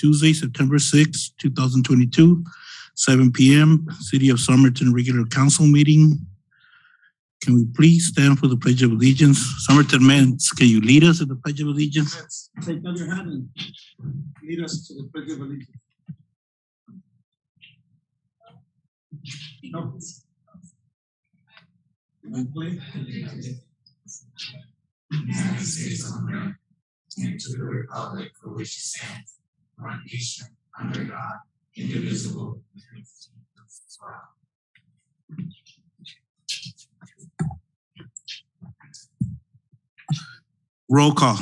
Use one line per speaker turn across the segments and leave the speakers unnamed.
Tuesday, September 6, 2022, 7 p.m., City of Somerton regular council meeting. Can we please stand for the Pledge of Allegiance? Somerton men, can you lead us in the Pledge of Allegiance?
Let's take out your hand and lead us to the Pledge of Allegiance. No.
United States of America, and to the republic for which it stands, one nation, under God, indivisible, with liberty and justice for all.
Roll call.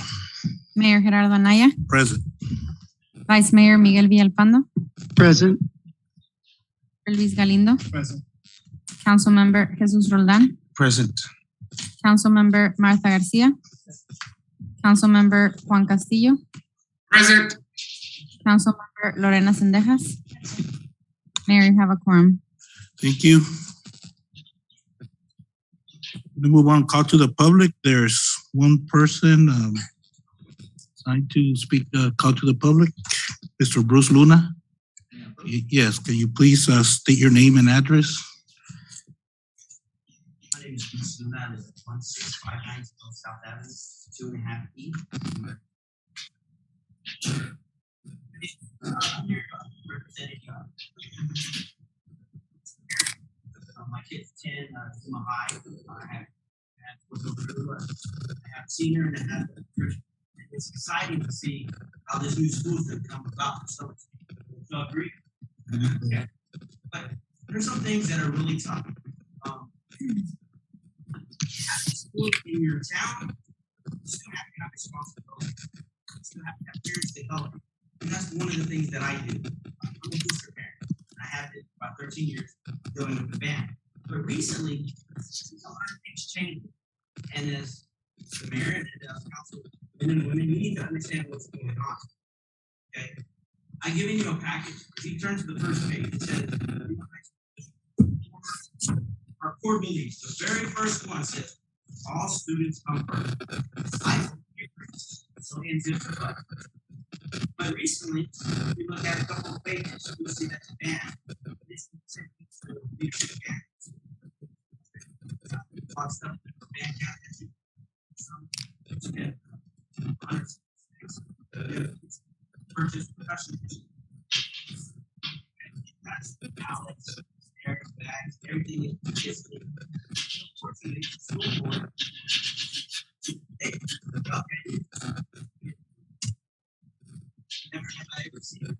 Mayor Gerardo Anaya.
Present.
Vice Mayor Miguel Villalpando.
Present.
Luis Galindo.
Present.
Councilmember Jesus Roldan.
Present.
Councilmember Martha Garcia. Councilmember Juan Castillo.
Present.
Councilmember Lorena Sendejas. Mayor, you have a quorum.
Thank you. We move on. Call to the public. There's one person trying to speak. Call to the public. Mr. Bruce Luna. Yes. Can you please state your name and address?
My name is Bruce Luna. I live at 1659 South Avenue, 2.5 E. I'm here representing my kid's 10, Yuma High. I have senior and I have it's exciting to see how this new school is going to come about. So I agree. Okay. But there's some things that are really tough. School in your town, you still have to have responsibility. You still have to have parents to help. And that's one of the things that I do. I'm a booster parent. I have been about 13 years dealing with the band. But recently, a lot of things changed. And as the mayor and as council, men and women, you need to understand what's going on. Okay? I've given you a package. If you turn to the first page, it says our core beliefs. The very first one says all students come first. So ends it. But recently, we look at a couple of pages, you'll see that the band, this is leadership band. A lot of stuff that the band has. Purchase production. That's the balance, bags, everything is just unfortunately the school board. Never have I ever seen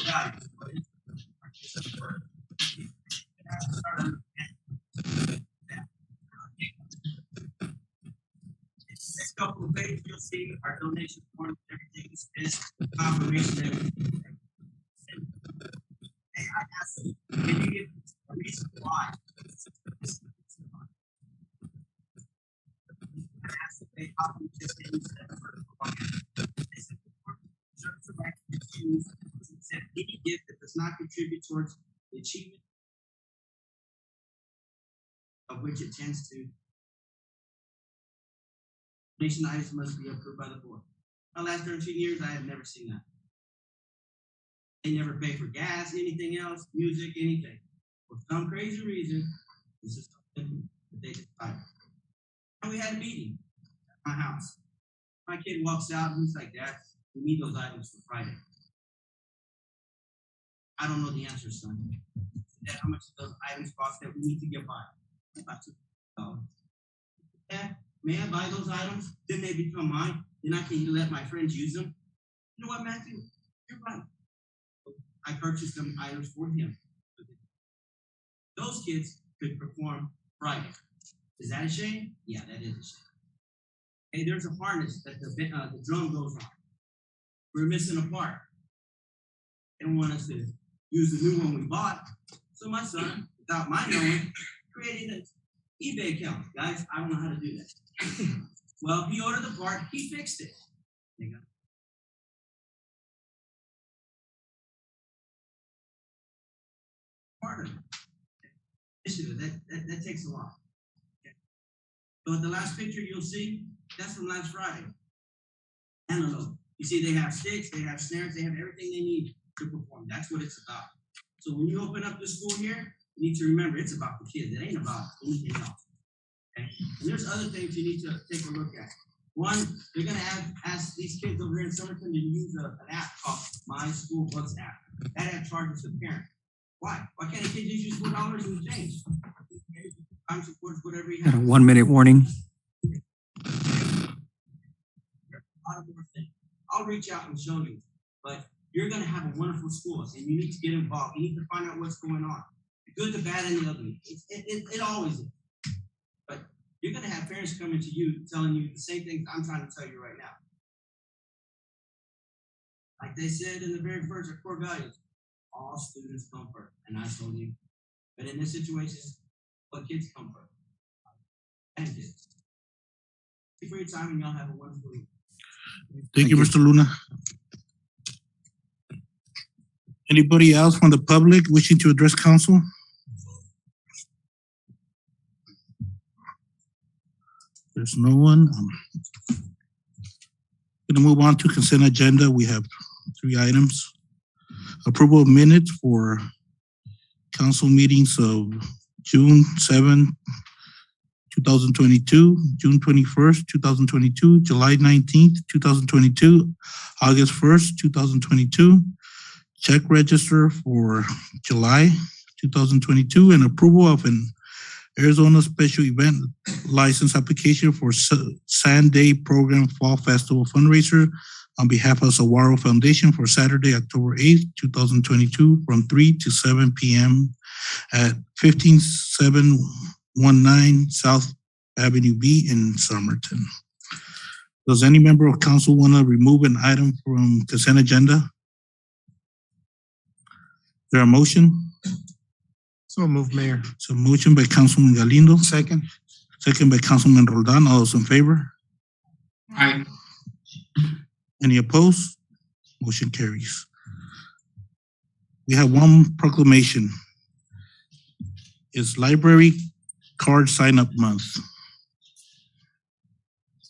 values, but next couple of pages, you'll see our donation form, everything is this, confirmation, everything. And I asked them, can you give a reason why? I asked them, hey, how can we just use that for they said, reserves the right to choose. It said, any gift that does not contribute towards the achievement of which it tends to. Donation items must be approved by the board. The last 13 years, I have never seen that. They never pay for gas, anything else, music, anything. For some crazy reason, this is something that they decided. And we had a meeting at my house. My kid walks out and he's like, Dad, we need those items for Friday. I don't know the answer, son. Dad, how much do those items cost that we need to get by? About $2. Dad, may I buy those items? Then they become mine. Then I can let my friends use them. You know what, Matthew? You're right. I purchased them items for him. Those kids could perform Friday. Is that a shame? Yeah, that is a shame. Hey, there's a harness that the drum goes on. We're missing a part. They don't want us to use the new one we bought. So my son, without my knowing, created an eBay account. Guys, I don't know how to do that. Well, he ordered the part, he fixed it. There you go. Part of it. That takes a lot. Okay. So the last picture you'll see, that's from last Friday. Antelope. You see, they have sticks, they have snares, they have everything they need to perform. That's what it's about. So when you open up the school here, you need to remember it's about the kids. It ain't about anything else. Okay? And there's other things you need to take a look at. One, they're gonna ask these kids over here in Somerton to use an app called My School Bus app. That app charges the parent. Why? Why can't a kid just use $4 and change? Time supports whatever you
Got a
have.
1 minute warning.
A lot of more things. I'll reach out and show you, but you're gonna have a wonderful school, and you need to get involved. You need to find out what's going on, the good, the bad, and the ugly. It always is. But you're gonna have parents coming to you telling you the same things I'm trying to tell you right now. Like they said in the very first of core values, all students come first, and I told you. But in this situation, what kids come first? And kids. Thank you for your time, and y'all have a wonderful evening.
Thank you, Mr. Luna. Anybody else from the public wishing to address council? There's no one. Gonna move on to consent agenda. We have 3 items. Approval of minutes for council meetings of June 7, 2022, June 21st, 2022, July 19th, 2022, August 1st, 2022, check register for July 2022, and approval of an Arizona special event license application for Sand Day Program Fall Festival fundraiser on behalf of Saguaro Foundation for Saturday, October 8th, 2022, from 3 to 7 p.m. at 15719 South Avenue B in Somerton. Does any member of council want to remove an item from consent agenda? Is there a motion?
So move, Mayor.
So motion by Councilman Galindo,
Second.
second by Councilman Roldan. All those in favor?
Aye.
Any opposed? Motion carries. We have one proclamation. It's Library Card Sign Up Month.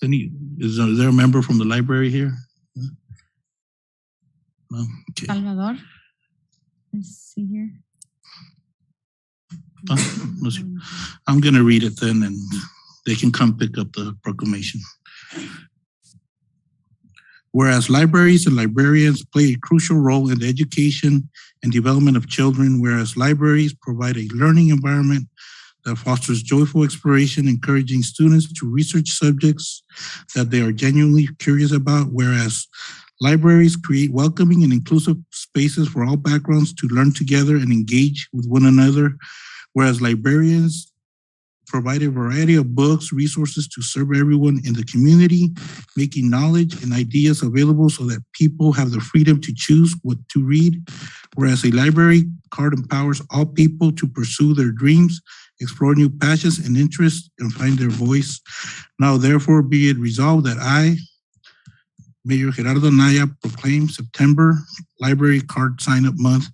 Is there a member from the library here? No? Okay.
Salvador. Is he here?
No, sir. I'm gonna read it then and they can come pick up the proclamation. Whereas libraries and librarians play a crucial role in the education and development of children, whereas libraries provide a learning environment that fosters joyful exploration, encouraging students to research subjects that they are genuinely curious about, whereas libraries create welcoming and inclusive spaces for all backgrounds to learn together and engage with one another, whereas librarians provide a variety of books, resources to serve everyone in the community, making knowledge and ideas available so that people have the freedom to choose what to read, whereas a library card empowers all people to pursue their dreams, explore new passions and interests, and find their voice. Now, therefore, be it resolved that I, Mayor Gerardo Naya, proclaim September Library Card Sign-Up Month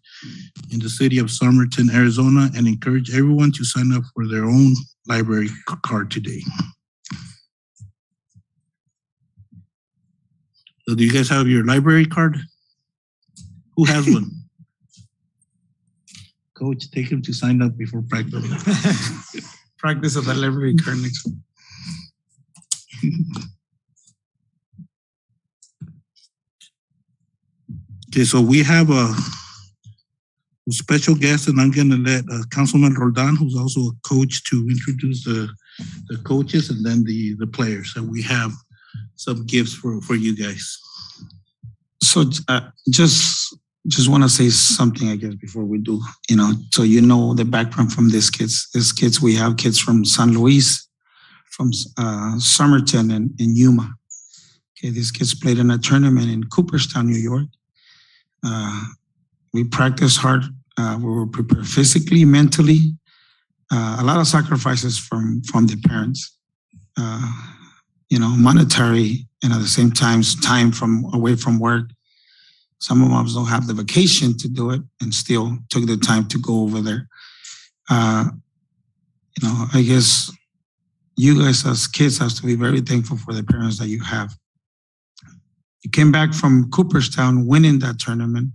in the city of Somerton, Arizona, and encourage everyone to sign up for their own library card today. So do you guys have your library card? Who has one? Coach, take him to sign up before practice.
Practice of the library card next week.
Okay, so we have a special guest, and I'm going to let Councilman Roldan, who's also a coach, to introduce the coaches and then the players. And we have some gifts for you guys.
So just want to say something, I guess, before we do, so the background from these kids. These kids, we have kids from San Luis, from Somerton and Yuma. Okay, these kids played in a tournament in Cooperstown, New York. We practiced hard. We were prepared physically, mentally. A lot of sacrifices from the parents. Monetary, and at the same time away from work. Some of us don't have the vacation to do it, and still took the time to go over there. I guess you guys as kids have to be very thankful for the parents that you have. You came back from Cooperstown, winning that tournament,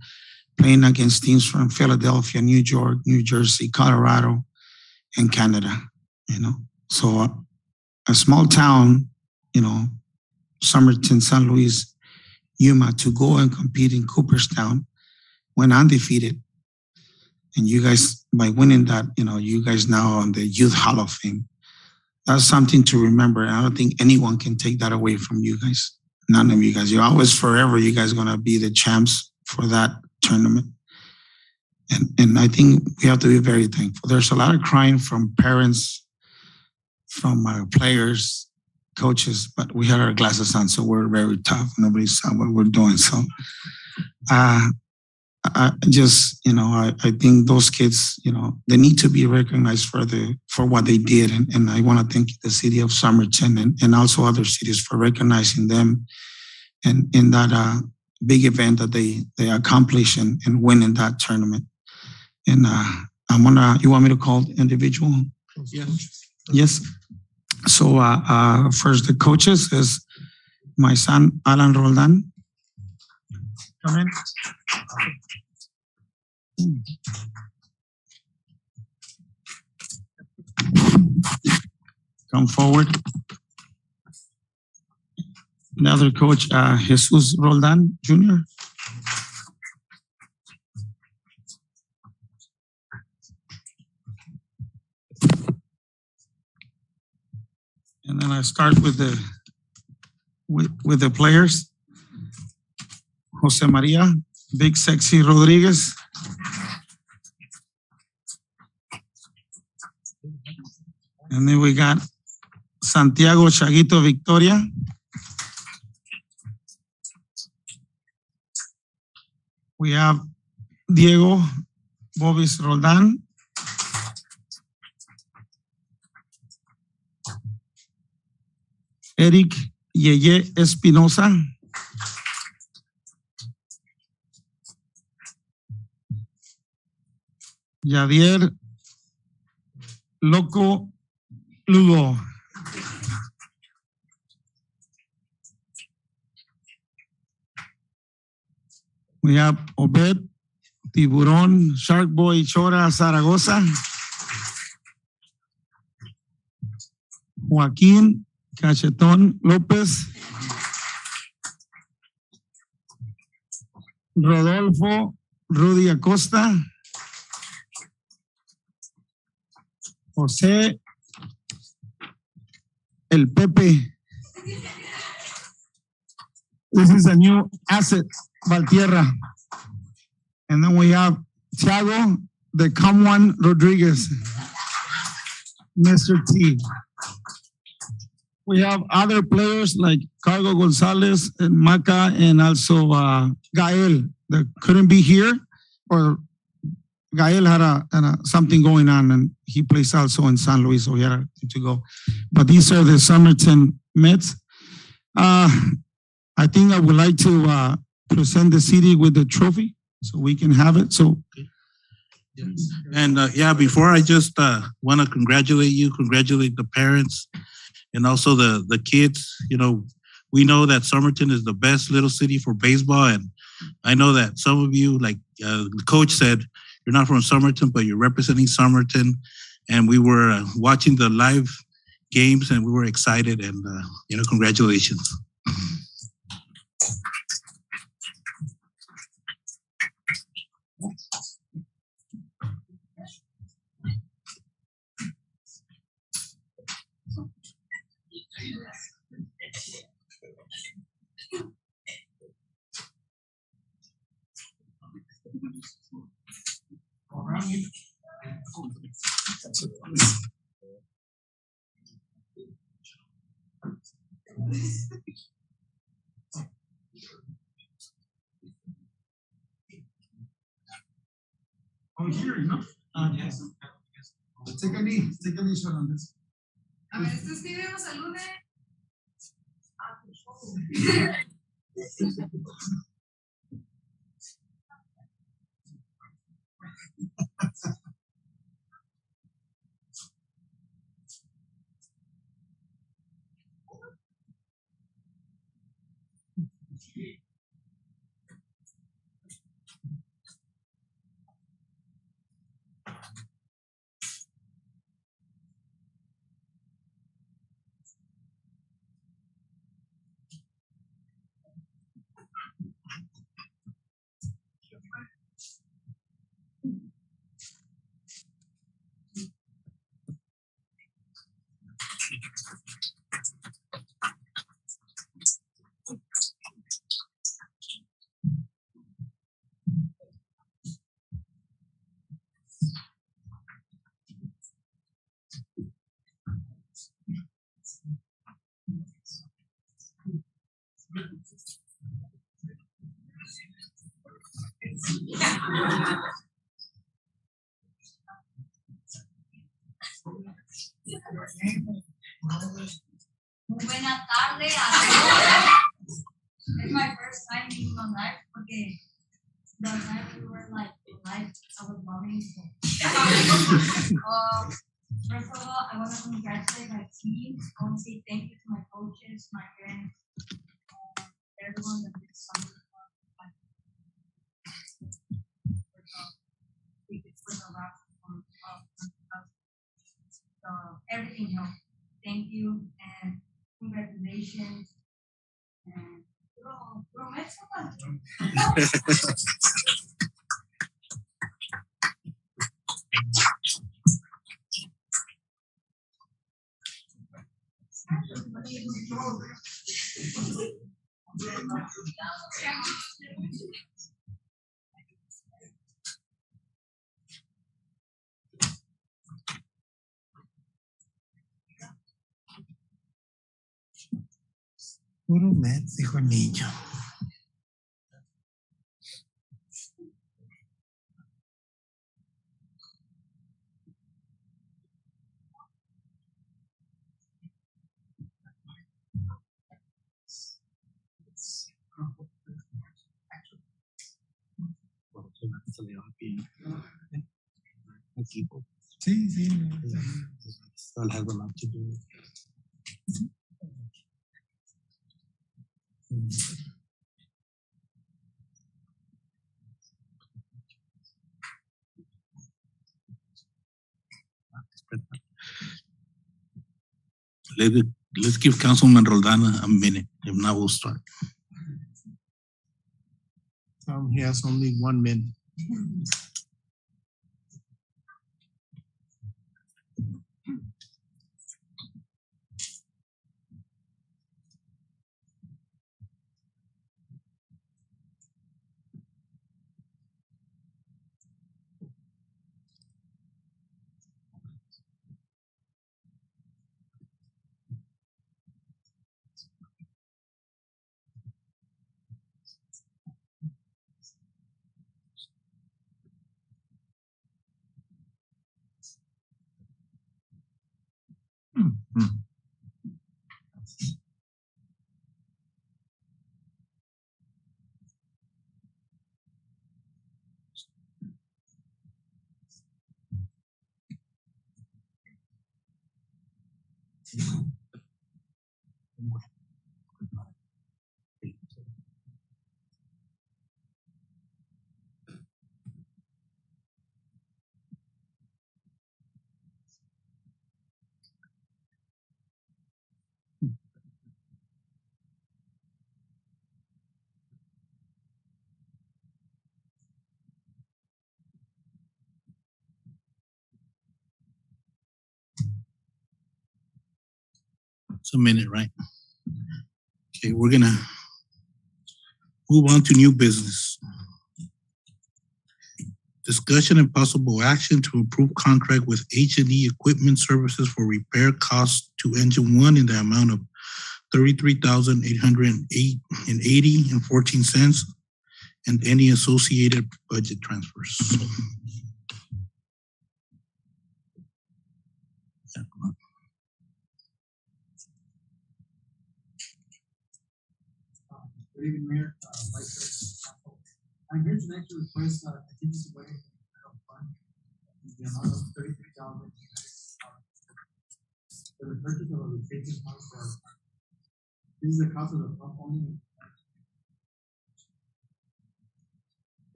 playing against teams from Philadelphia, New York, New Jersey, Colorado, and Canada. So a small town, Somerton, San Luis, Yuma, to go and compete in Cooperstown, went undefeated. And you guys, by winning that, you guys now on the Youth Hall of Fame. That's something to remember. I don't think anyone can take that away from you guys. None of you guys. You're always forever, you guys going to be the champs for that tournament. And I think we have to be very thankful. There's a lot of crying from parents, from players, coaches, but we had our glasses on, so we're very tough. Nobody saw what we're doing. So I just, I think those kids, they need to be recognized for what they did. And I want to thank the city of Somerton and also other cities for recognizing them and in that big event that they accomplished and winning that tournament. And you want me to call individual? Yes. So first, the coaches is my son, Alan Roldan. Come in. Come forward. Another coach, Jesus Roldan Jr. And then I start with the players. Jose Maria, Big Sexy Rodriguez. And then we got Santiago Chaguito Victoria. We have Diego Bobis Roldan. Eric Yeye Espinosa. Javier Loco Lugo. We have Obed Tiburón Shark Boy Chora Zaragoza. Joaquín Cachetón López. Rodolfo Rudy Acosta. José El Pepe. This is a new asset, Valtierra. And then we have Thiago the Come One Rodriguez, Mr. T. We have other players like Cargo Gonzalez and Maca and also Gael that couldn't be here, or Gael had something going on and he plays also in San Luis, so he had to go. But these are the Somerton Mets. I think I would like to present the city with the trophy so we can have it. So,
yes. And before I just want to congratulate the parents and also the kids. We know that Somerton is the best little city for baseball, and I know that some of you, like the coach said, you're not from Somerton, but you're representing Somerton. And we were watching the live games and we were excited, and congratulations.
Here, no?
Yes. Take a knee shot on this.
A ver, ¿estos videos salude? Buenas tardes a todos. It's my first time being on live porque the time we were like live, I was loving it. First of all, I want to congratulate my team. I want to say thank you to my coaches, my friends, everyone that did something everything helped. Thank you and congratulations. And
Puro Mets, dijo el niño. Sí, sí. Still has a lot to do.
Let's give Councilman Roldana a minute. If not, we'll start.
He has only 1 minute.
It's a minute, right? Okay, we're gonna move on to new business. Discussion and possible action to approve contract with H&E Equipment Services for repair costs to engine 1 in the amount of $33,808.14 and any associated budget transfers.
Good evening, Mayor, Vice Chair. I'm here tonight to request contingency money fund in the amount of $33,000 for the purchase of a replacement pump for our plant. This is the cost of the pump only.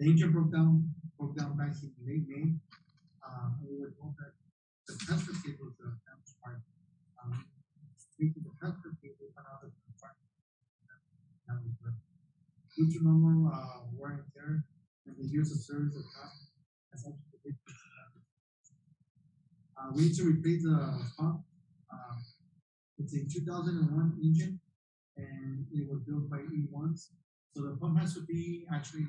The engine broke down back in late May. We were told that the transfer cable to the damaged part. Taking the transfer cable went out of the part. Due to normal wear and tear and the years of service of cost, as much as it we need to replace the pump. It's a 2001 engine and it was built by E1s. So the pump has to be actually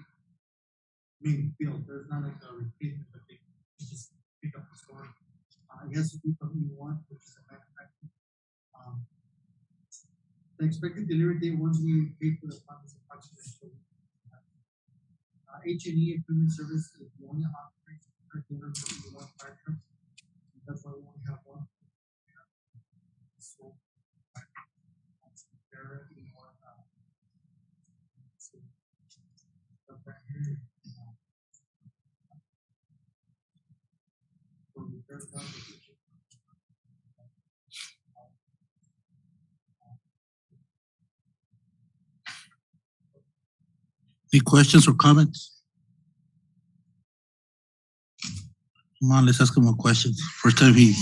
made built. There's not like a replacement that they just pick up the store. It has to be from E1, which is a manufacturer. The expected delivery date once we pay for the pump is approximately H&E equipment service is the only operation per dealer for E1 fire trucks. That's why we only have one. So, compare E1, the brand new, for the third one,
Any questions or comments? Come on, let's ask him a question. First time he.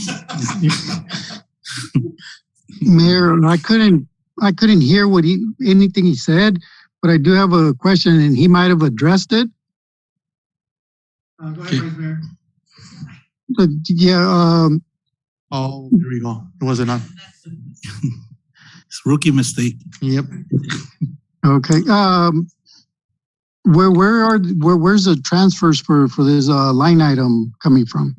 Mayor, I couldn't hear anything he said, but I do have a question, and he might have addressed it.
go ahead, Vice Mayor.
But yeah,
Oh, there we go. It wasn't on.
It's a rookie mistake.
Yep.
okay. Where's the transfers for this line item coming from?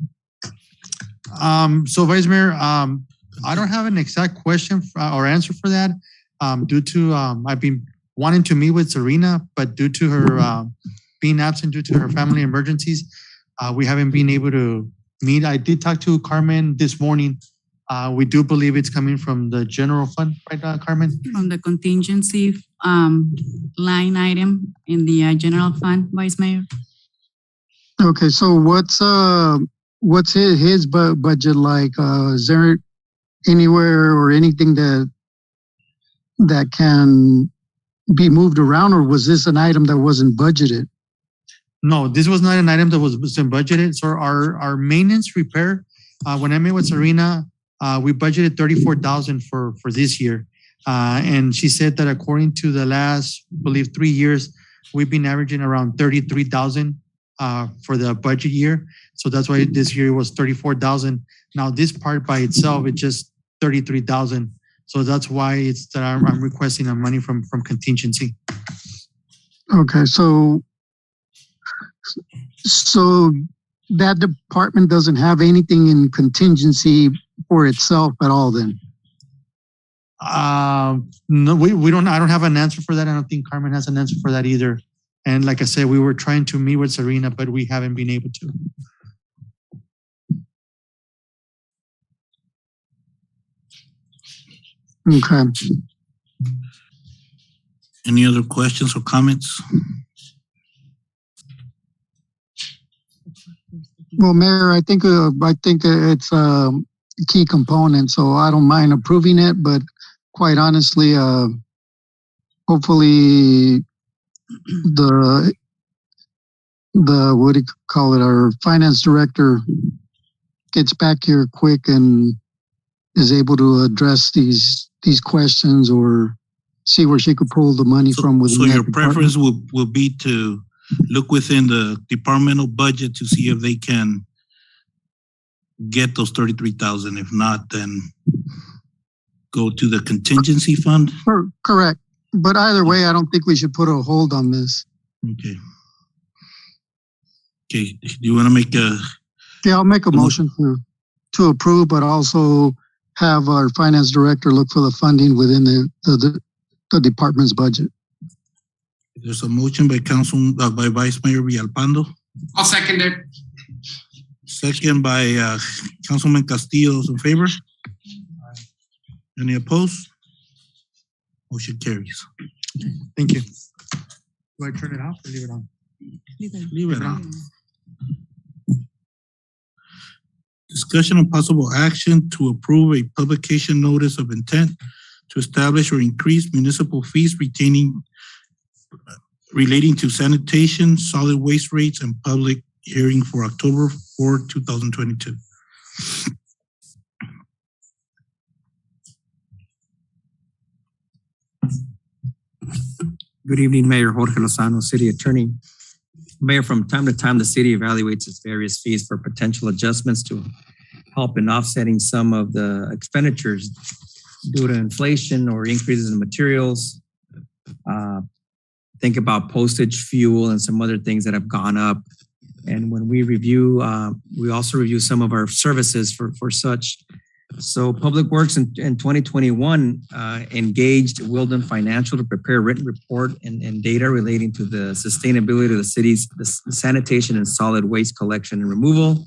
So Vice Mayor, I don't have an exact question or answer for that. Due to I've been wanting to meet with Serena, but due to her being absent due to her family emergencies, we haven't been able to meet. I did talk to Carmen this morning. We do believe it's coming from the general fund, right, Carmen?
From the contingency line item in the general fund, Vice Mayor.
Okay, so what's his budget like? Is there anywhere or anything that can be moved around, or was this an item that wasn't budgeted?
No, this was not an item that was budgeted. So our maintenance repair, when I met with Serena, we budgeted $34,000 for this year. And she said that according to the last, I believe, 3 years, we've been averaging around $33,000 for the budget year. So that's why this year was $34,000. Now this part by itself, it's just $33,000. So that's why it's that I'm requesting our money from contingency.
Okay, so that department doesn't have anything in contingency for itself at all then?
No, we don't. I don't have an answer for that. I don't think Carmen has an answer for that either. And like I said, we were trying to meet with Serena, but we haven't been able to.
Okay.
Any other questions or comments?
Well, Mayor, I think it's a key component, so I don't mind approving it. But quite honestly, hopefully the what do you call it? Our finance director gets back here quick and is able to address these questions or see where she could pull the money from within
So
that
your
department.
preference will be to look within the departmental budget to see if they can get those 33,000. If not, then go to the contingency fund.
Correct. But either way, I don't think we should put a hold on this.
Okay. Okay. Do you want to make a?
Yeah, I'll make a motion to approve, but also have our finance director look for the funding within the department's budget.
There's a motion by by Vice Mayor Villalpando.
I'll second it.
Second by Councilman Castillo. Those in favor? Any opposed? Motion carries.
Thank you. Do I turn it off or leave it on?
Leave it on. Discussion on possible action to approve a publication notice of intent to establish or increase municipal fees relating to sanitation, solid waste rates, and public hearing for October 4, 2022.
Good evening, Mayor Jorge Lozano, City Attorney. Mayor, from time to time, the city evaluates its various fees for potential adjustments to help in offsetting some of the expenditures due to inflation or increases in materials. Think about postage, fuel, and some other things that have gone up. And when we review, we also review some of our services for such. So Public Works in 2021 engaged Wilden Financial to prepare a written report and data relating to the sustainability of the city's sanitation and solid waste collection and removal.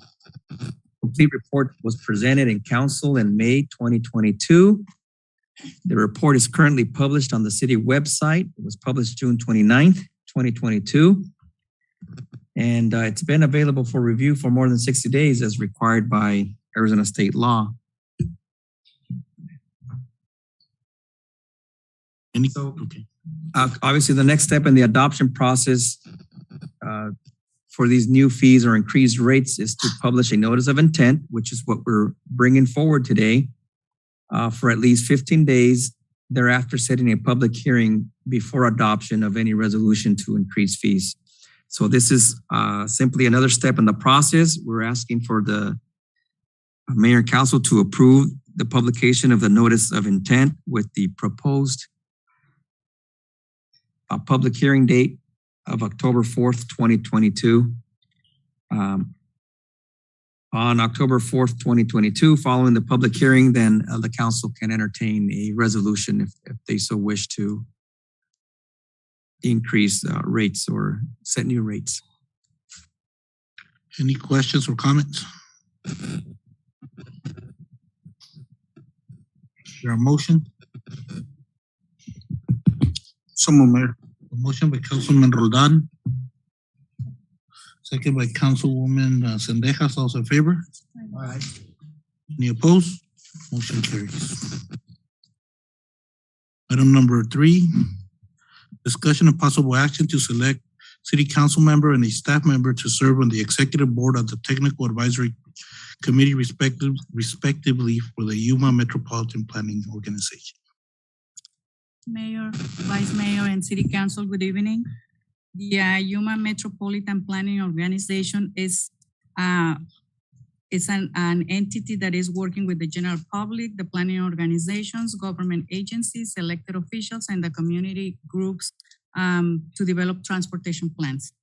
Complete report was presented in council in May 2022. The report is currently published on the city website. It was published June 29th, 2022. And it's been available for review for more than 60 days as required by Arizona state law.
Okay.
Obviously, the next step in the adoption process for these new fees or increased rates is to publish a notice of intent, which is what we're bringing forward today, for at least 15 days thereafter, setting a public hearing before adoption of any resolution to increase fees. So this is simply another step in the process. We're asking for the mayor and council to approve the publication of the notice of intent with the proposed public hearing date of October 4th, 2022. On October 4th, 2022, following the public hearing, then the council can entertain a resolution if they so wish to increase rates or set new rates.
Any questions or comments? Is there a motion?
So moved, Mayor.
A motion by Councilman Roldan. Second by Councilwoman Sendejas. All in favor?
Aye.
Any opposed? Motion carries. Item number 3, discussion of possible action to select city council member and a staff member to serve on the executive board of the technical advisory committee respectively for the Yuma Metropolitan Planning Organization.
Mayor, Vice Mayor, and City Council, good evening. The Yuma Metropolitan Planning Organization is an entity that is working with the general public, the planning organizations, government agencies, elected officials, and the community groups to develop transportation plans.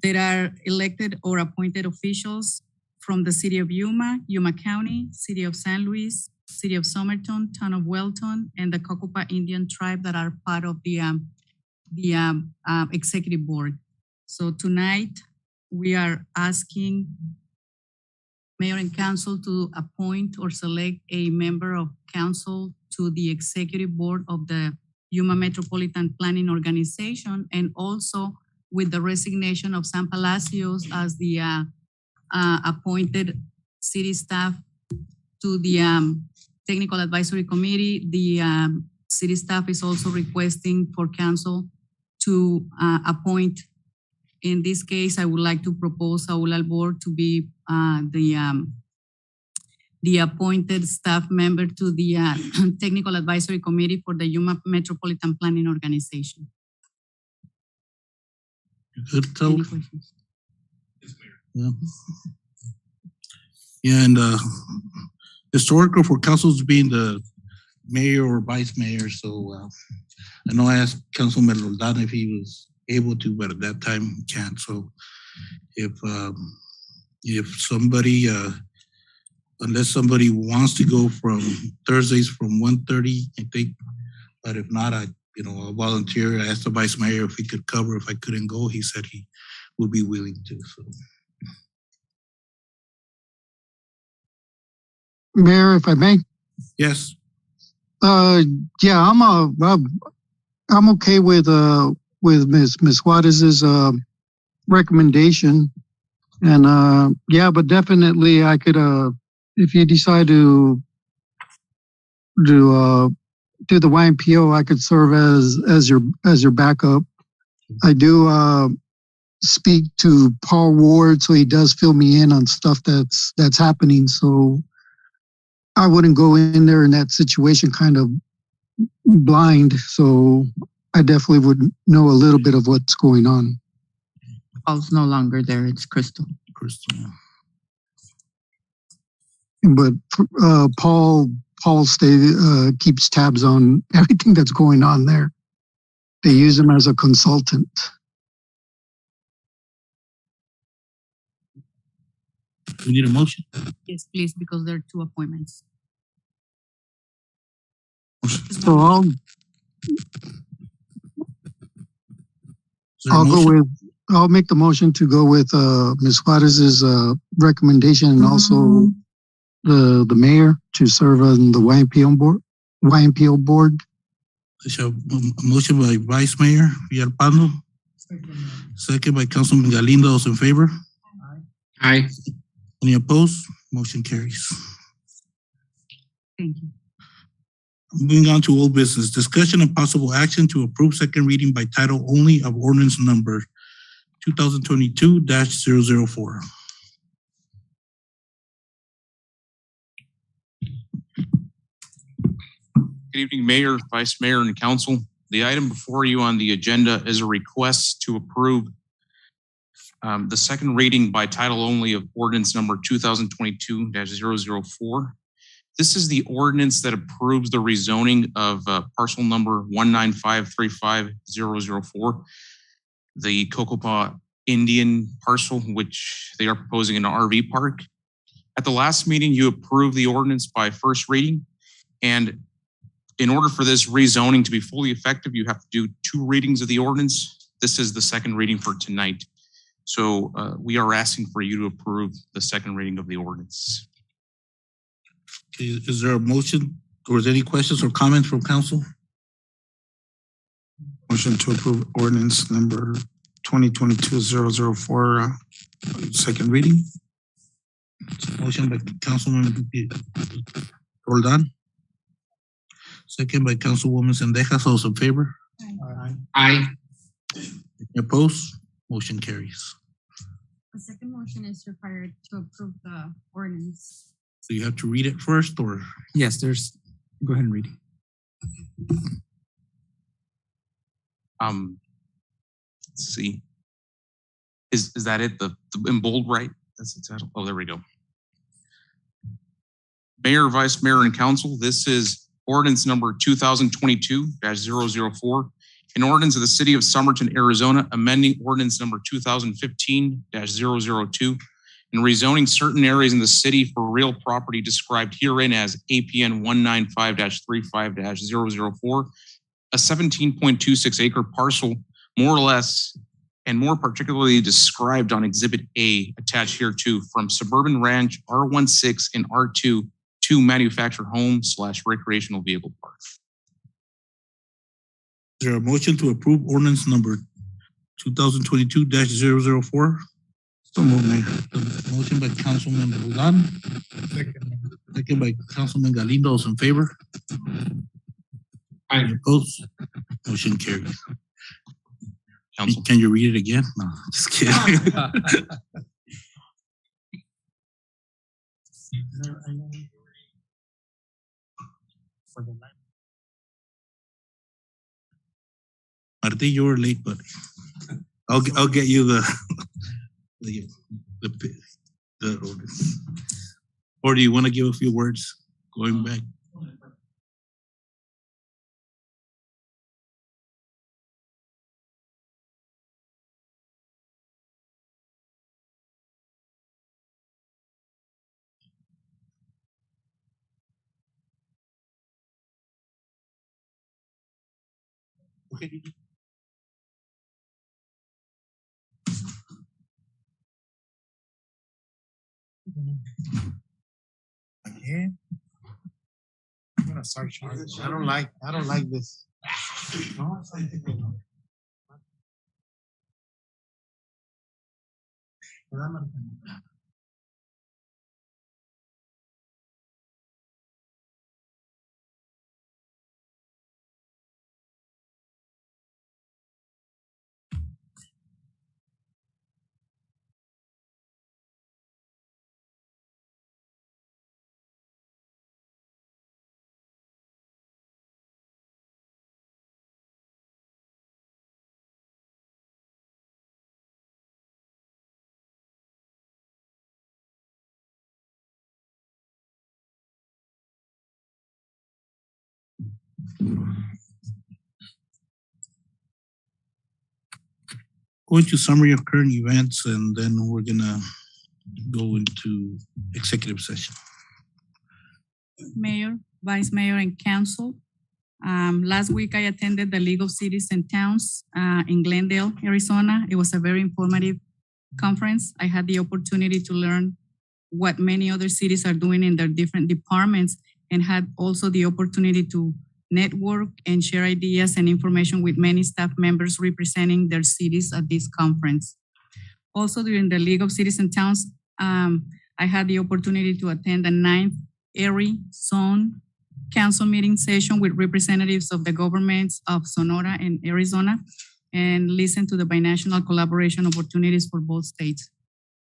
There are elected or appointed officials from the city of Yuma, Yuma County, city of San Luis, city of Somerton, town of Welton, and the Cocopa Indian tribe that are part of the executive board. So tonight, we are asking mayor and council to appoint or select a member of council to the executive board of the Yuma Metropolitan Planning Organization, and also with the resignation of San Palacios as the appointed city staff to the technical advisory committee. The city staff is also requesting for council to appoint. In this case, I would like to propose Saul Albor to be the appointed staff member to the technical advisory committee for the Yuma Metropolitan Planning Organization.
Good, Saul?
Any questions?
Yeah. Yeah, and historical for councils being the mayor or vice mayor. So I know I asked Councilman Roldan if he was able to, but at that time he can't. So if somebody, unless somebody wants to go from Thursdays from 1:30, I think, but if not, I'll volunteer. I asked the vice mayor if he could cover. If I couldn't go, he said he would be willing to. So.
Mayor, if I may.
Yes.
Yeah, I'm okay with Ms. Juarez's recommendation, and yeah, but definitely I could if you decide to do the YMPO, I could serve as your backup. I do speak to Paul Ward, so he does fill me in on stuff that's happening. So I wouldn't go in there in that situation kind of blind. So I definitely would know a little bit of what's going on.
Paul's no longer there. It's Crystal.
Crystal.
But Paul keeps tabs on everything that's going on there. They use him as a consultant.
we need a motion?
Yes, please, because there are two appointments.
So
Is there a
I'll go
motion?
with, I'll make the motion to go with, Ms. Juarez's, recommendation and also the mayor to serve on the YMPO board.
So, a motion by Vice Mayor Villalpando, second by Councilman Galindo. Those in favor?
Aye.
Any opposed? Motion carries.
Thank you.
Moving on to old business, discussion and possible action to approve second reading by title only of ordinance number 2022-004.
Good evening, Mayor, Vice Mayor, and Council. The item before you on the agenda is a request to approve the second reading by title only of ordinance number 2022-004. This is the ordinance that approves the rezoning of parcel number 19535-004, the Cocopa Indian parcel, which they are proposing an RV park. At the last meeting, you approved the ordinance by first reading, and in order for this rezoning to be fully effective, you have to do two readings of the ordinance. This is the second reading for tonight. So we are asking for you to approve the second reading of the ordinance.
Okay, is there a motion or is there any questions or comments from council?
Motion to approve ordinance number 2022-004, second reading.
Motion by Councilman Roldan, second by Councilwoman Sendejas. Those in favor?
Aye.
Any opposed? Motion carries.
The second motion is required to approve the ordinance.
So you have to read it first, or?
Yes, there's, go ahead and read it.
Let's see. Is that it? The in bold, right? That's the title. Oh, there we go. Mayor, Vice Mayor, and Council, this is ordinance number 2022-004, an ordinance of the City of Somerton, Arizona, amending ordinance number 2015-002, and rezoning certain areas in the city for real property described herein as APN 195-35-004, a 17.26 acre parcel, more or less, and more particularly described on Exhibit A attached hereto, from Suburban Ranch R16 and R2 to manufactured home/recreational vehicle park.
Is there a motion to approve ordinance number 2022-004?
So moved, Mayor.
Motion by Councilman Roldan, second by Councilman Galindo. Those in favor?
Aye.
Opposed? Motion carries.
Council.
Can you read it again? No, just kidding. Martin, you were late, but I'll get you the ordinance. Or do you want to give a few words going back? Okay.
Again? I'm gonna start showing. I don't like this.
Going to summary of current events, and then we're gonna go into executive session.
Mayor, Vice Mayor, and Council. Last week, I attended the League of Cities and Towns in Glendale, Arizona. It was a very informative conference. I had the opportunity to learn what many other cities are doing in their different departments, and had also the opportunity to network and share ideas and information with many staff members representing their cities at this conference. Also, during the League of Cities and Towns, I had the opportunity to attend the 9th Erie Zone Council meeting session with representatives of the governments of Sonora and Arizona, and listen to the binational collaboration opportunities for both states.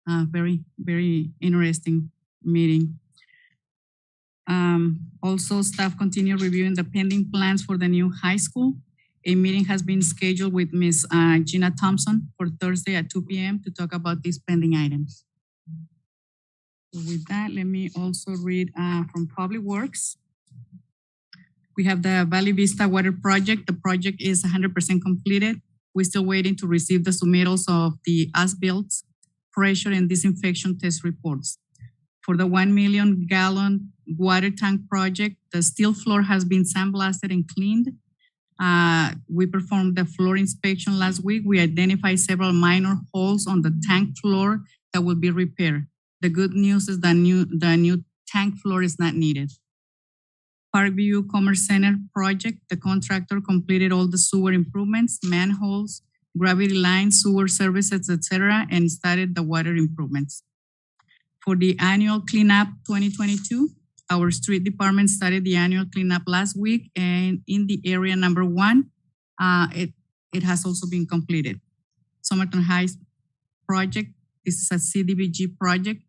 Very, very interesting meeting. Also, staff continue reviewing the pending plans for the new high school. A meeting has been scheduled with Ms. Gina Thompson for Thursday at 2 p.m. to talk about these pending items. So with that, let me also read from Public Works. We have the Valley Vista Water Project. The project is 100% completed. We're still waiting to receive the submittals of the as-built pressure and disinfection test reports. For the 1 million gallon water tank project, the steel floor has been sandblasted and cleaned. We performed the floor inspection last week. We identified several minor holes on the tank floor that will be repaired. The good news is the new tank floor is not needed. Parkview Commerce Center project, the contractor completed all the sewer improvements, manholes, gravity lines, sewer services, etc., and started the water improvements. For the annual cleanup 2022, our street department started the annual cleanup last week, and in the area number 1, it has also been completed. Somerton Heights project, this is a CDBG project.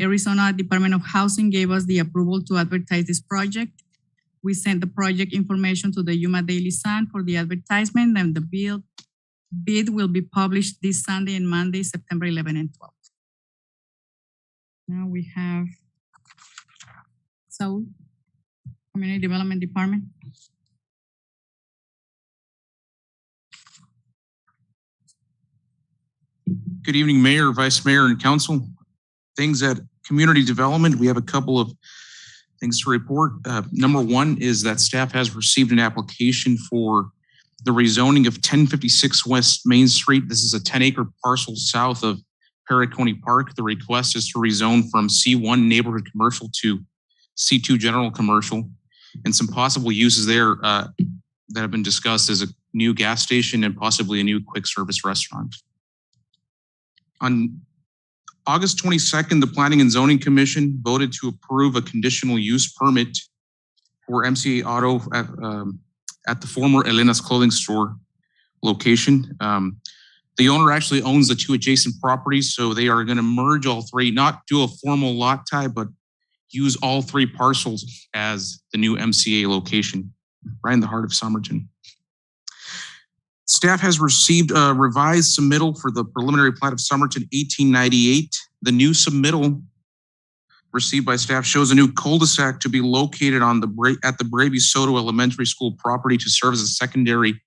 Arizona Department of Housing gave us the approval to advertise this project. We sent the project information to the Yuma Daily Sun for the advertisement, and the bid will be published this Sunday and Monday, September 11 and 12. Now we have South Community Development Department.
Good evening, Mayor, Vice Mayor, and Council. Things at Community Development, we have a couple of things to report. Number 1 is that staff has received an application for the rezoning of 1056 West Main Street. This is a 10-acre parcel south of Perricone Park. The request is to rezone from C1 Neighborhood Commercial to C2 General Commercial, and some possible uses there that have been discussed as a new gas station and possibly a new quick service restaurant. On August 22nd, the Planning and Zoning Commission voted to approve a conditional use permit for MCA Auto at the former Elena's Clothing Store location. The owner actually owns the 2 adjacent properties, so they are going to merge all 3, not do a formal lot tie, but use all 3 parcels as the new MCA location, right in the heart of Somerton. Staff has received a revised submittal for the preliminary plat of Somerton 1898. The new submittal received by staff shows a new cul-de-sac to be located on at the Bravey Soto Elementary School property to serve as a secondary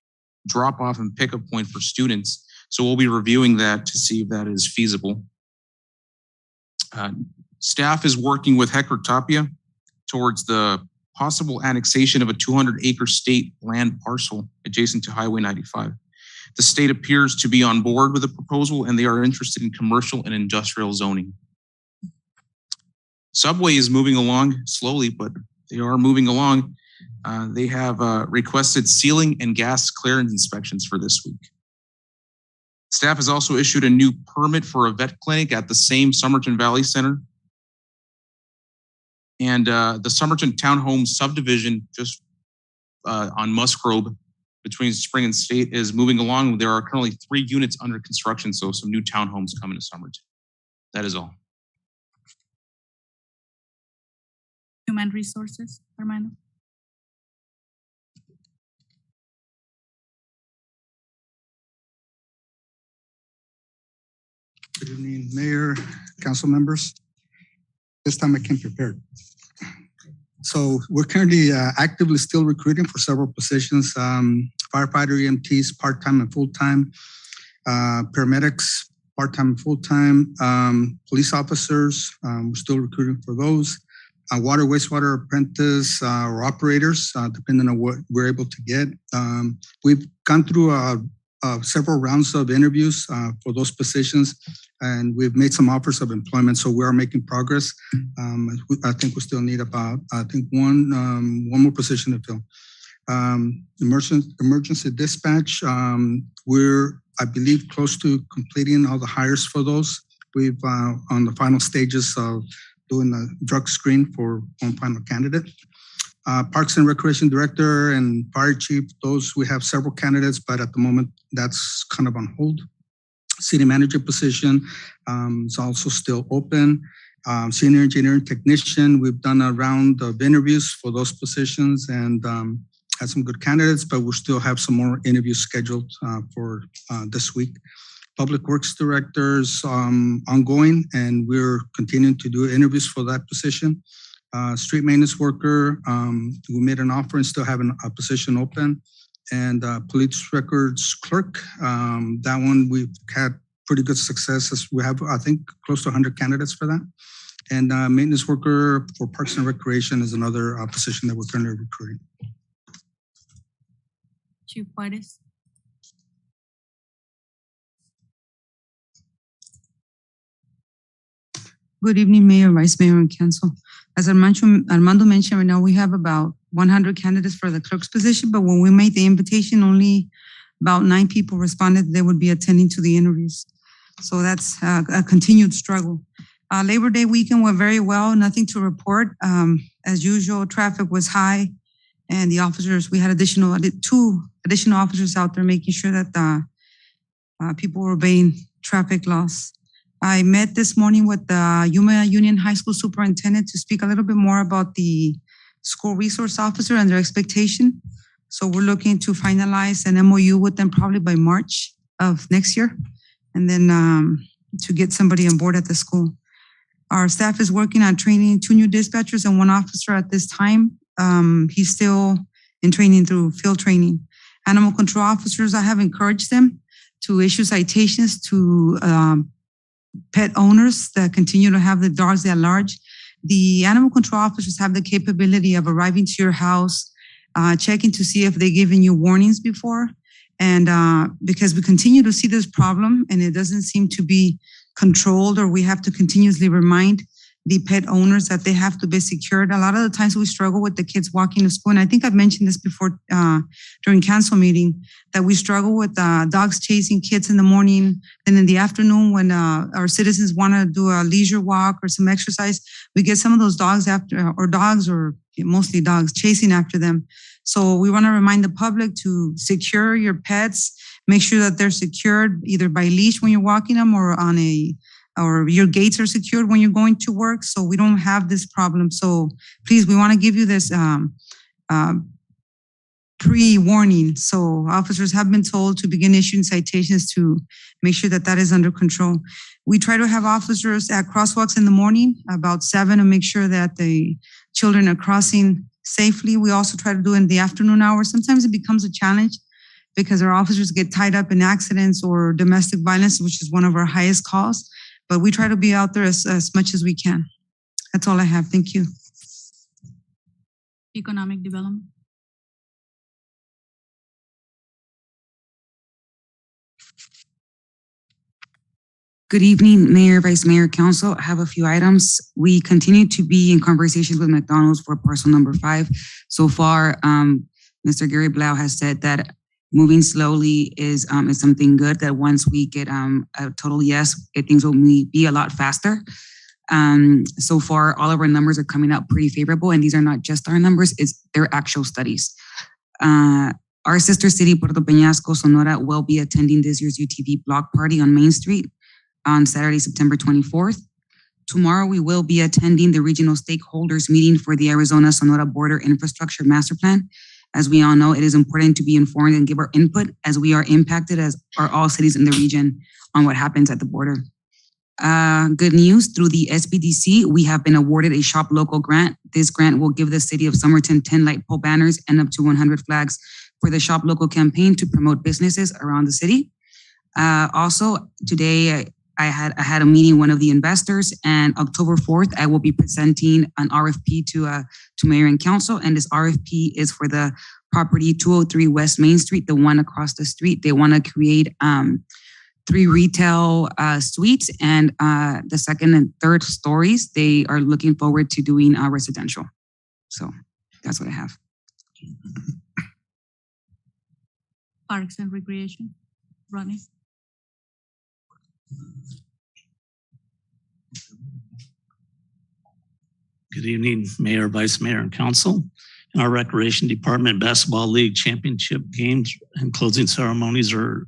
drop-off and pickup point for students. So we'll be reviewing that to see if that is feasible. Staff is working with Hector Tapia towards the possible annexation of a 200-acre state land parcel adjacent to Highway 95. The state appears to be on board with the proposal, and they are interested in commercial and industrial zoning. Subway is moving along slowly, but they are moving along. They have requested ceiling and gas clearance inspections for this week. Staff has also issued a new permit for a vet clinic at the same Somerton Valley Center. And the Somerton Townhome subdivision just on Musgrove between Spring and State is moving along. There are currently 3 units under construction, so some new townhomes coming to Somerton. That is all.
Human Resources, Armando.
Good evening, Mayor, council members. This time I came prepared. So we're currently actively still recruiting for several positions, firefighter, EMTs, part-time and full-time, paramedics, part-time and full-time. Police officers, we're still recruiting for those. Water, wastewater apprentice or operators, depending on what we're able to get. We've gone through several rounds of interviews for those positions, and we've made some offers of employment, so we are making progress. I think we still need about, one more position to fill. Emergency dispatch, we're, I believe, close to completing all the hires for those. We've on the final stages of doing the drug screen for one final candidate. Parks and Recreation Director and Fire Chief, those we have several candidates, but at the moment that's kind of on hold. City Manager position is also still open. Senior Engineering Technician, we've done a round of interviews for those positions and had some good candidates, but we'll still have some more interviews scheduled for this week. Public Works Directors ongoing, and we're continuing to do interviews for that position. Street Maintenance Worker, we made an offer and still have a position open. And Police Records Clerk, that one we've had pretty good success. We have, I think, close to 100 candidates for that. And Maintenance Worker for Parks and Recreation is another position that we're currently recruiting.
Chief Juarez.
Good evening, Mayor, Vice Mayor, and Council. As Armando mentioned, right now we have about 100 candidates for the clerk's position, but when we made the invitation, only about 9 people responded that they would be attending to the interviews. So that's a continued struggle. Labor Day weekend went very well, nothing to report. As usual, traffic was high, and the officers, we had 2 additional officers out there making sure that people were obeying traffic laws. I met this morning with the Yuma Union High School Superintendent to speak a little bit more about the school resource officer and their expectation. So we're looking to finalize an MOU with them probably by March of next year, and then to get somebody on board at the school. Our staff is working on training 2 new dispatchers and 1 officer at this time. He's still in training through field training. Animal control officers, I have encouraged them to issue citations to pet owners that continue to have the dogs at large. The animal control officers have the capability of arriving to your house, checking to see if they've given you warnings before. And because we continue to see this problem and it doesn't seem to be controlled, or we have to continuously remind the pet owners that they have to be secured. A lot of the times we struggle with the kids walking to school. And I think I've mentioned this before during council meeting, that we struggle with dogs chasing kids in the morning. And in the afternoon, when our citizens want to do a leisure walk or some exercise, we get some of those dogs or mostly dogs chasing after them. So we want to remind the public to secure your pets, make sure that they're secured either by leash when you're walking them or your gates are secured when you're going to work, so we don't have this problem. So please, we want to give you this pre-warning. So officers have been told to begin issuing citations to make sure that that is under control. We try to have officers at crosswalks in the morning about 7 to make sure that the children are crossing safely. We also try to do it in the afternoon hours. Sometimes it becomes a challenge because our officers get tied up in accidents or domestic violence, which is one of our highest calls. But we try to be out there as much as we can. That's all I have. Thank you.
Economic Development.
Good evening, Mayor, Vice Mayor, Council. I have a few items. We continue to be in conversations with McDonald's for parcel number 5. So far, Mr. Gary Blau has said that moving slowly is something good, that once we get a total yes, things will be a lot faster. So far, all of our numbers are coming out pretty favorable, and these are not just our numbers, it's their actual studies. Our sister city, Puerto Peñasco, Sonora, will be attending this year's UTV block party on Main Street on Saturday, September 24th. Tomorrow, we will be attending the regional stakeholders meeting for the Arizona-Sonora Border Infrastructure Master Plan. As we all know, it is important to be informed and give our input, as we are impacted, as are all cities in the region, on what happens at the border. Good news, through the SBDC, we have been awarded a Shop Local grant. This grant will give the city of Somerton 10 light pole banners and up to 100 flags for the Shop Local campaign to promote businesses around the city. Also, today, I had a meeting with one of the investors, and October 4th, I will be presenting an RFP to mayor and council. And this RFP is for the property 203 West Main Street, the one across the street. They want to create 3 retail suites, and the second and third stories, they are looking forward to doing residential. So that's what I have.
Parks and Recreation, Ronnie.
Good evening, Mayor, Vice Mayor, and Council. In our Recreation Department, Basketball League Championship games and closing ceremonies are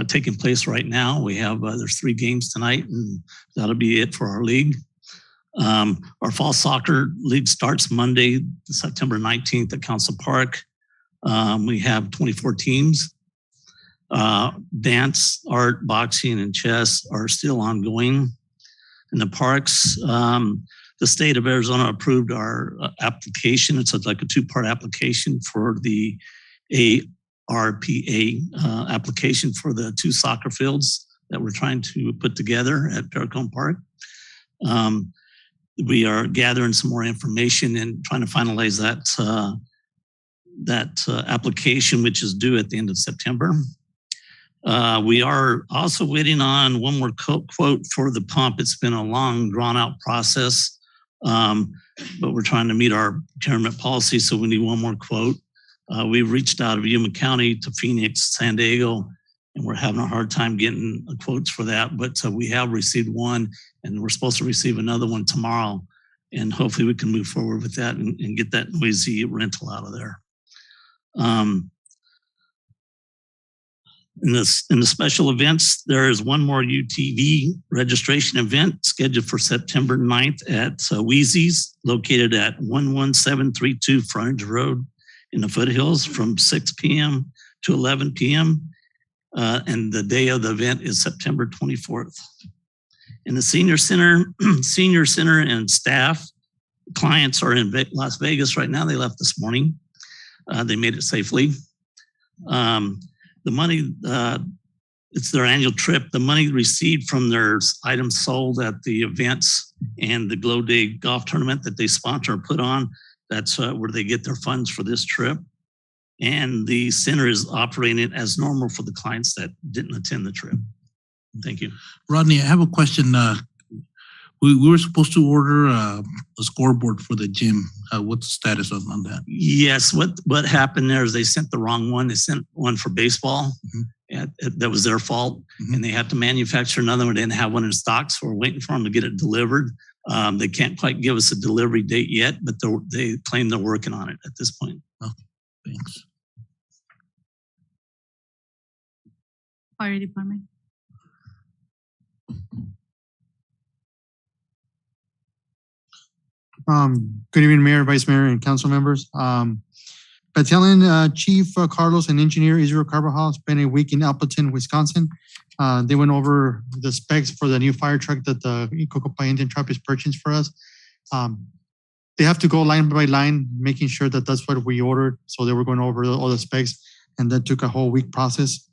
taking place right now. We have, there's 3 games tonight, and that'll be it for our league. Our Fall Soccer League starts Monday, September 19th at Council Park. We have 24 teams. Dance, art, boxing, and chess are still ongoing in the parks. The state of Arizona approved our application. It's like a 2-part application for the ARPA application for the 2 soccer fields that we're trying to put together at Paracone Park. We are gathering some more information and trying to finalize that application, which is due at the end of September. We are also waiting on one more quote for the pump. It's been a long, drawn-out process, but we're trying to meet our procurement policy, so we need one more quote. We've reached out of Yuma County to Phoenix, San Diego, and we're having a hard time getting quotes for that, but we have received one, and we're supposed to receive another one tomorrow, and hopefully we can move forward with that and get that noisy rental out of there. In the special events, there is one more UTV registration event scheduled for September 9th at Wheezy's, located at 11732 Frontage Road in the foothills from 6 p.m. to 11 p.m. And the day of the event is September 24th. In the senior center and staff, clients are in Las Vegas right now. They left this morning. They made it safely. The money, it's their annual trip. The money received from their items sold at the events and the Glow Day golf tournament that they sponsor or put on, that's where they get their funds for this trip. And the center is operating as normal for the clients that didn't attend the trip. Thank you.
Rodney, I have a question. We were supposed to order a scoreboard for the gym. What's the status on that?
Yes, what happened there is they sent the wrong one. They sent one for baseball. That was their fault. And they had to manufacture another one. They didn't have one in stock, so we're waiting for them to get it delivered. They can't quite give us a delivery date yet, but they claim they're working on it at this point.
Okay, thanks.
Fire Department.
Good evening, Mayor, Vice Mayor, and council members. Battalion Chief Carlos and Engineer Israel Carvajal spent a week in Appleton, Wisconsin. They went over the specs for the new fire truck that the Cocopa Indian Truck is purchasing for us. They have to go line by line, making sure that that's what we ordered. So they were going over all the specs, and that took a whole week process.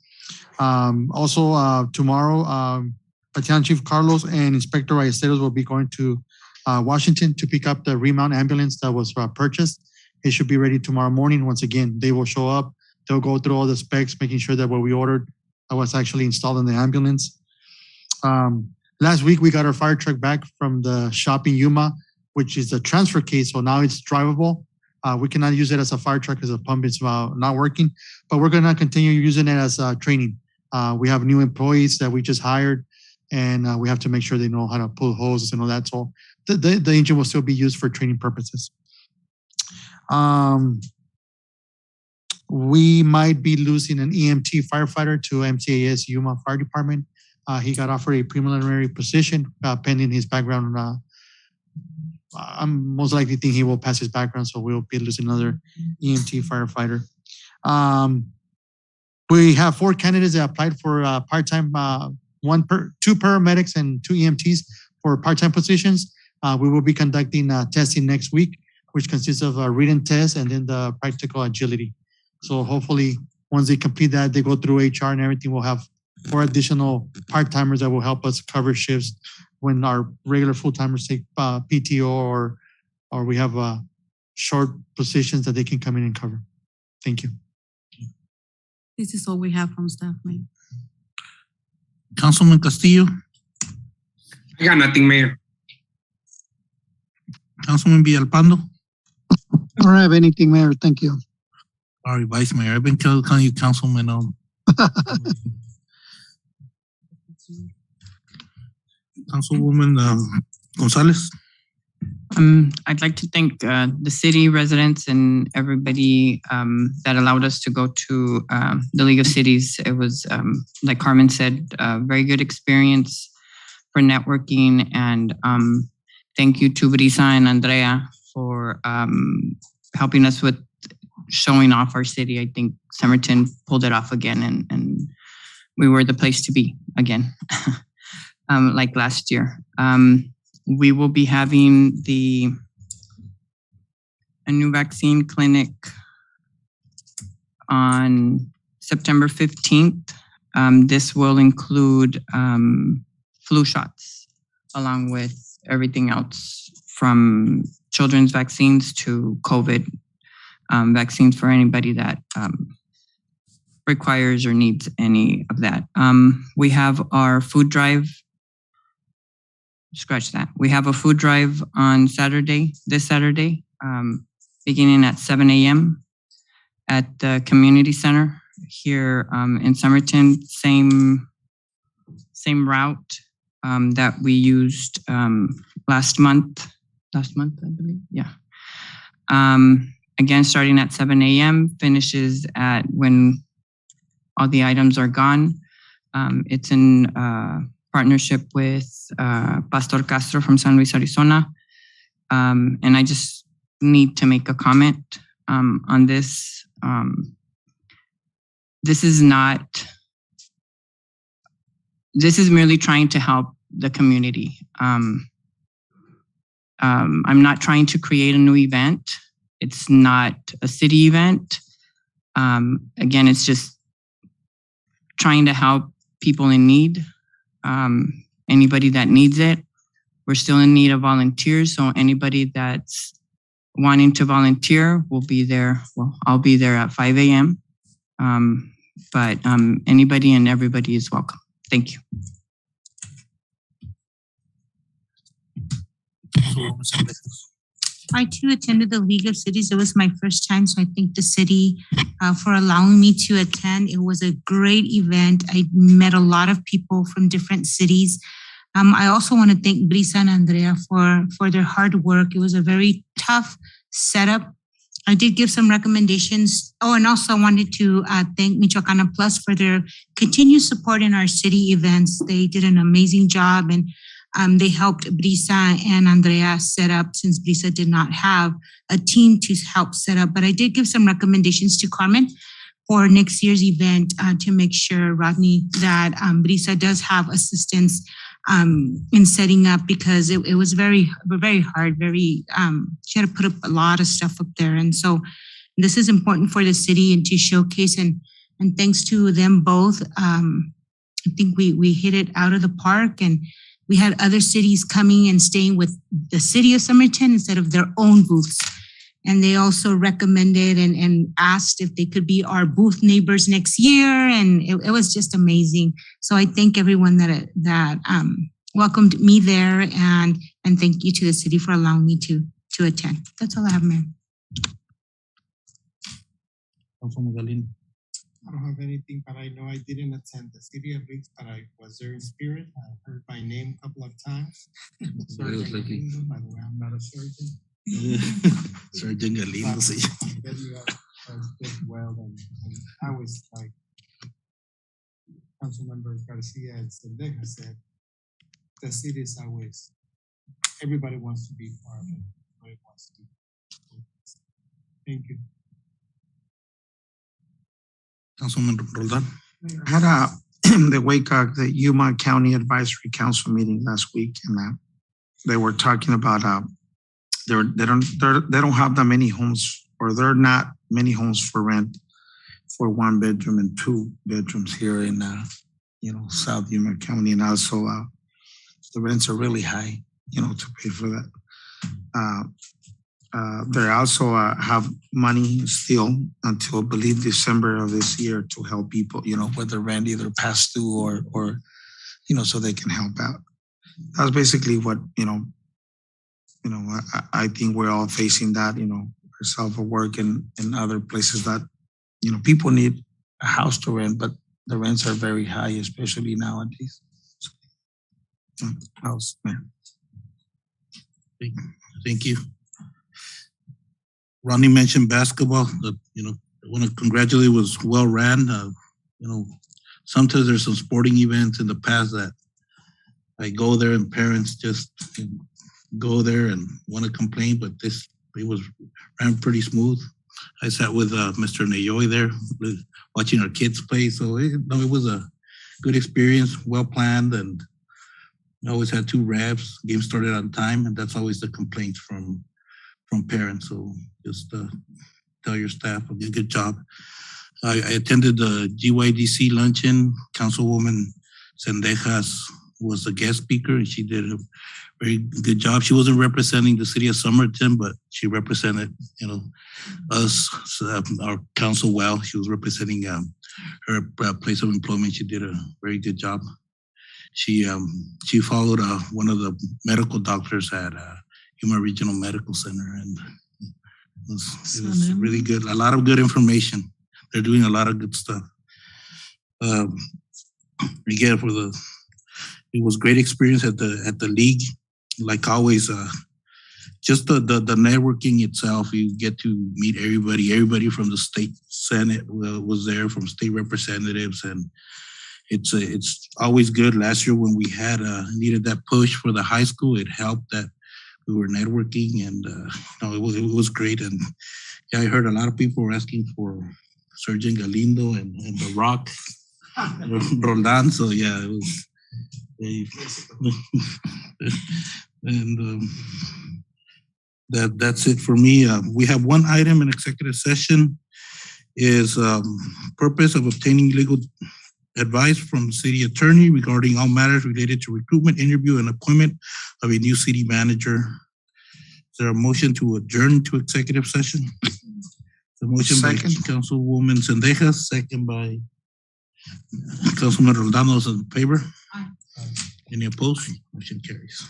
Also, tomorrow, Battalion Chief Carlos and Inspector Ballesteros will be going to Washington to pick up the remount ambulance that was purchased. It should be ready tomorrow morning. Once again, they will show up. They'll go through all the specs, making sure that what we ordered was actually installed in the ambulance. Last week, we got our fire truck back from the shop in Yuma, which is a transfer case. So now it's drivable. We cannot use it as a fire truck because the pump is not working, but we're going to continue using it as training. We have new employees that we just hired, and we have to make sure they know how to pull hoses and all that. So the engine will still be used for training purposes. We might be losing an EMT firefighter to MCAS Yuma Fire Department. He got offered a preliminary position pending his background. I'm most likely think he will pass his background, so we'll be losing another EMT firefighter. We have 4 candidates that applied for part-time, 2 paramedics and 2 EMTs for part-time positions. We will be conducting testing next week, which consists of a written test and then the practical agility. So hopefully, once they complete that, they go through HR and everything, we'll have 4 additional part-timers that will help us cover shifts when our regular full-timers take PTO or we have short positions that they can come in and cover. Thank you.
This is all we have from staff, Mayor.
Councilman Castillo,
I got nothing, Mayor.
Councilman Villalpando.
I don't have anything, Mayor. Thank you.
Sorry, Vice Mayor. I've been calling you Councilman. Councilwoman Gonzalez.
I'd like to thank the city residents and everybody that allowed us to go to the League of Cities. It was, like Carmen said, a very good experience for networking. And thank you to Brisa and Andrea for helping us with showing off our city. I think Somerton pulled it off again, and we were the place to be again, like last year. We will be having a new vaccine clinic on September 15th. This will include flu shots, along with everything else from children's vaccines to COVID vaccines for anybody that requires or needs any of that. We have our food drive. Scratch that. We have a food drive on Saturday, this Saturday, beginning at 7 a.m. at the community center here in Somerton. Same route that we used last month, I believe. Yeah. Again, starting at 7 a.m., finishes at when all the items are gone. It's in partnership with Pastor Castro from San Luis, Arizona. And I just need to make a comment on this. This is merely trying to help the community. I'm not trying to create a new event. It's not a city event. Again, it's just trying to help people in need. Anybody that needs it. We're still in need of volunteers, so anybody that's wanting to volunteer will be there. Well, I'll be there at 5 a.m. But anybody and everybody is welcome. Thank you.
I too attended the League of Cities. It was my first time, so I thank the city for allowing me to attend. It was a great event. I met a lot of people from different cities. I also want to thank Brisa and Andrea for their hard work. It was a very tough setup. I did give some recommendations. Oh, and also I wanted to thank Michoacana Plus for their continued support in our city events. They did an amazing job, and they helped Brisa and Andrea set up, since Brisa did not have a team to help set up. But I did give some recommendations to Carmen for next year's event to make sure, Rodney, that Brisa does have assistance in setting up, because it was very, very hard. She had to put up a lot of stuff up there. And so this is important for the city and to showcase, and thanks to them both, I think we hit it out of the park, and we had other cities coming and staying with the city of Somerton instead of their own booths. And they also recommended and asked if they could be our booth neighbors next year. And it was just amazing. So I thank everyone that welcomed me there, and thank you to the city for allowing me to attend. That's all I have, Mayor.
I don't have anything, but I know I didn't attend the City of Leaks, but I was there in spirit. I heard my name a couple of times. Surgeon Galindo, by the way, I'm not a surgeon.
Surgeon Galindo, sí.
Well, and I was like, Councilmember Garcia and Sendeja said, the city is always, everybody wants to be part of it. Everybody wants to. Thank you.
Councilman Roldan.
I had the WACOG, the Yuma County Advisory Council meeting last week, and they were talking about they don't have that many homes, or there are not many homes for rent for 1 bedroom and 2 bedrooms here in South Yuma County, and also the rents are really high, to pay for that. They also have money still until I believe December of this year to help people, with the rent either pass through or so they can help out. That's basically what, I think we're all facing that, ourselves for work and other places that, people need a house to rent, but the rents are very high, especially nowadays. House, man.
Thank you. Ronnie mentioned basketball. I want to congratulate. It was well ran. Sometimes there's some sporting events in the past that I go there and parents just go there and want to complain, but it was ran pretty smooth. I sat with Mr. Nayoy there watching our kids play. So it was a good experience, well planned, and always had 2 refs. Game started on time, and that's always the complaints from parents. So just tell your staff, a good job. I attended the GYDC luncheon. Councilwoman Sendejas was a guest speaker, and she did a very good job. She wasn't representing the city of Somerton, but she represented, us, our council well. She was representing her place of employment. She did a very good job. She followed one of the medical doctors at Yuma Regional Medical Center, and it was really good. A lot of good information. They're doing a lot of good stuff. Again, it was great experience at the league. Like always, just the networking itself. You get to meet everybody. Everybody from the state senate was there, from state representatives, and it's always good. Last year when we had needed that push for the high school, it helped that we were networking, and it was great. And yeah, I heard a lot of people were asking for Surgeon Galindo and The Rock, Roldan. So yeah, it was. And that's it for me. We have one item in executive session. Is purpose of obtaining legal advice from city attorney regarding all matters related to recruitment, interview, and appointment of a new city manager. Is there a motion to adjourn to executive session? The motion by Councilwoman Sendejas, second by Councilman Roldan. Those in favor? Any opposed? Motion carries.